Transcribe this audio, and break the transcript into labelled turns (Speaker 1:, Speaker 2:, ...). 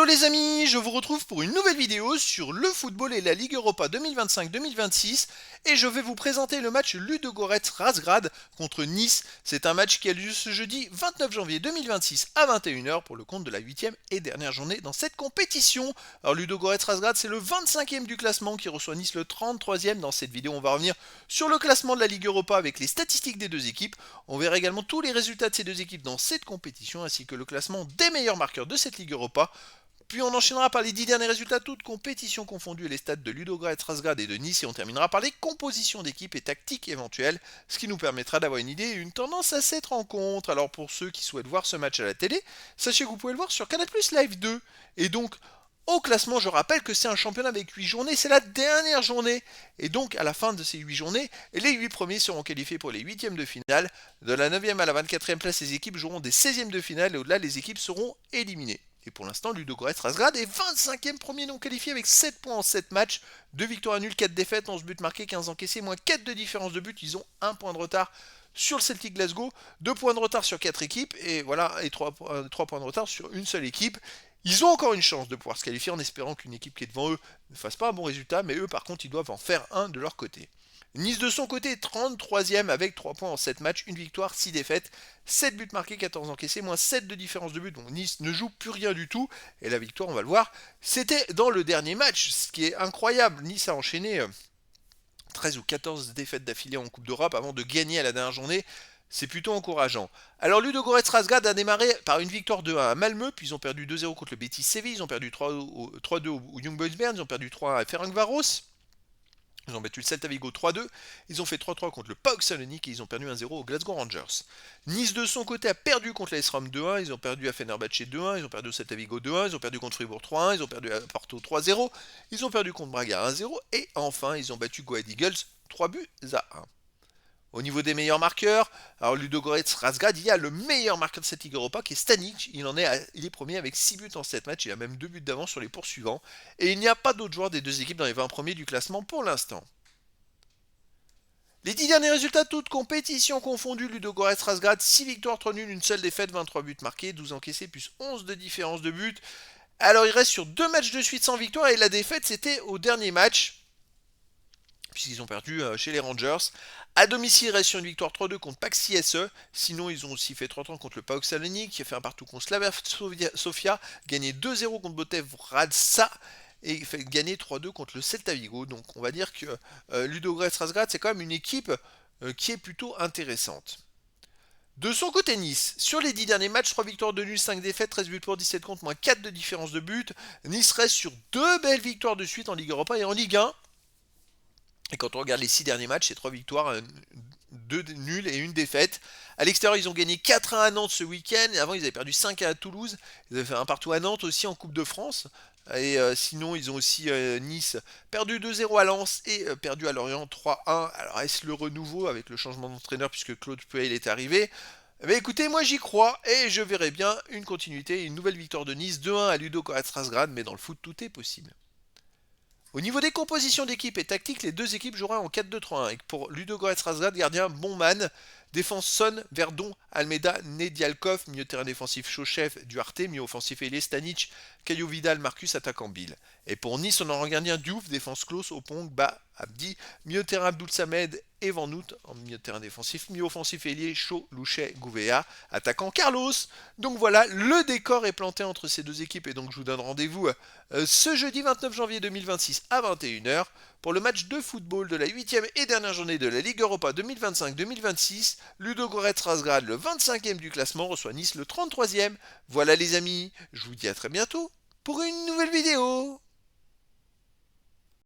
Speaker 1: Hello les amis, je vous retrouve pour une nouvelle vidéo sur le football et la Ligue Europa 2025-2026 et je vais vous présenter le match Ludogorets-Razgrad contre Nice. C'est un match qui a lieu ce jeudi 29 janvier 2026 à 21h pour le compte de la 8e et dernière journée dans cette compétition. Alors Ludogorets-Razgrad c'est le 25e du classement qui reçoit Nice le 33e. Dans cette vidéo on va revenir sur le classement de la Ligue Europa avec les statistiques des deux équipes. On verra également tous les résultats de ces deux équipes dans cette compétition ainsi que le classement des meilleurs marqueurs de cette Ligue Europa. Puis on enchaînera par les 10 derniers résultats, toutes compétitions confondues et les stats de Ludogorets-Razgrad et de Nice, et on terminera par les compositions d'équipes et tactiques éventuelles, ce qui nous permettra d'avoir une idée et une tendance à cette rencontre. Alors pour ceux qui souhaitent voir ce match à la télé, sachez que vous pouvez le voir sur Canal+ Live 2. Et donc, au classement, je rappelle que c'est un championnat avec 8 journées, c'est la dernière journée. Et donc, à la fin de ces 8 journées, les 8 premiers seront qualifiés pour les 8e de finale. De la 9e à la 24e place, les équipes joueront des 16e de finale et au-delà, les équipes seront éliminées. Et pour l'instant, Ludogorets-Razgrad est 25e premier non qualifié avec 7 points en 7 matchs, 2 victoires nulles, 4 défaites, 11 buts marqués, 15 encaissés, moins 4 de différence de but. Ils ont 1 point de retard sur le Celtic Glasgow, 2 points de retard sur 4 équipes, et voilà, et 3 points de retard sur une seule équipe. Ils ont encore une chance de pouvoir se qualifier en espérant qu'une équipe qui est devant eux ne fasse pas un bon résultat, mais eux par contre ils doivent en faire un de leur côté. Nice de son côté est 33e avec 3 points en 7 matchs, 1 victoire, 6 défaites, 7 buts marqués, 14 encaissés, moins 7 de différence de but. Donc Nice ne joue plus rien du tout. Et la victoire, on va le voir, c'était dans le dernier match, ce qui est incroyable. Nice a enchaîné 13 ou 14 défaites d'affilée en Coupe d'Europe avant de gagner à la dernière journée. C'est plutôt encourageant. Alors Ludogorets-Razgrad a démarré par une victoire 2-1 à Malmö, puis ils ont perdu 2-0 contre le Betis Séville, ils ont perdu 3-2 au Young Boys Bern, ils ont perdu 3-1 à Ferencváros. Ils ont battu le Celta Vigo 3-2, ils ont fait 3-3 contre le PAOK Salonique et ils ont perdu 1-0 au Glasgow Rangers. Nice de son côté a perdu contre l'AS Rome 2-1, ils ont perdu à Fenerbahçe 2-1, ils ont perdu au Celta Vigo 2-1, ils ont perdu contre Fribourg 3-1, ils ont perdu à Porto 3-0, ils ont perdu contre Braga 1-0 et enfin ils ont battu Go Ahead Eagles 3-1. Au niveau des meilleurs marqueurs, alors Ludogorets-Razgrad, il y a le meilleur marqueur de cette Ligue Europa qui est Stanic. Il est premier avec 6 buts en 7 matchs, il a même 2 buts d'avance sur les poursuivants. Et il n'y a pas d'autres joueurs des deux équipes dans les 20 premiers du classement pour l'instant. Les 10 derniers résultats, toutes compétitions confondues, Ludogorets-Razgrad, 6 victoires, 3 nuls, une seule défaite, 23 buts marqués, 12 encaissés, plus 11 de différence de but. Alors il reste sur 2 matchs de suite sans victoire et la défaite c'était au dernier match, puisqu'ils ont perdu chez les Rangers. À domicile, il reste sur une victoire 3-2 contre PAOK CSE. Sinon, ils ont aussi fait 3-3 contre le PAOK Salonique, qui a fait un partout contre Slavia Sofia, gagné 2-0 contre Botev Radza et fait gagner 3-2 contre le Celta Vigo. Donc on va dire que Ludogorets-Razgrad, c'est quand même une équipe qui est plutôt intéressante. De son côté Nice, sur les 10 derniers matchs, 3 victoires de nul, 5 défaites, 13 buts pour, 17 contre, moins 4 de différence de but. Nice reste sur 2 belles victoires de suite en Ligue Europa et en Ligue 1. Et quand on regarde les 6 derniers matchs, c'est 3 victoires, 2 nuls et une défaite. À l'extérieur, ils ont gagné 4-1 à Nantes ce week-end. Et avant, ils avaient perdu 5-1 à Toulouse. Ils avaient fait un partout à Nantes aussi en Coupe de France. Et sinon, ils ont aussi Nice perdu 2-0 à Lens et perdu à Lorient 3-1. Alors, est-ce le renouveau avec le changement d'entraîneur puisque Claude Puel est arrivé? Mais écoutez, moi j'y crois et je verrai bien une continuité, une nouvelle victoire de Nice 2-1 à Ludogorets-Razgrad. Mais dans le foot, tout est possible. Au niveau des compositions d'équipe et tactiques, les deux équipes joueront en 4-2-3-1. Et pour Ludogorets-Razgrad, gardien Bonman, défense Son, Verdon, Almeida, Nedialkov, milieu de terrain défensif Chochev, Duarte, milieu offensif Elie Stanic, Caio Vidal, Marcus, attaquant Bill. Et pour Nice, on aura un gardien Diouf, défense Klaus, Opong, Ba, Abdi, milieu de terrain Abdoul Samed et Van Noot, en milieu de terrain défensif, milieu offensif Elie, Chaud, Louchet, Gouvéa, attaquant Carlos. Donc voilà, le décor est planté entre ces deux équipes et donc je vous donne rendez-vous ce jeudi 29 janvier 2026 à 21h pour le match de football de la 8e et dernière journée de la Ligue Europa 2025-2026. Ludogorets-Razgrad, le 25e du classement, reçoit Nice le 33e. Voilà les amis, je vous dis à très bientôt pour une nouvelle vidéo.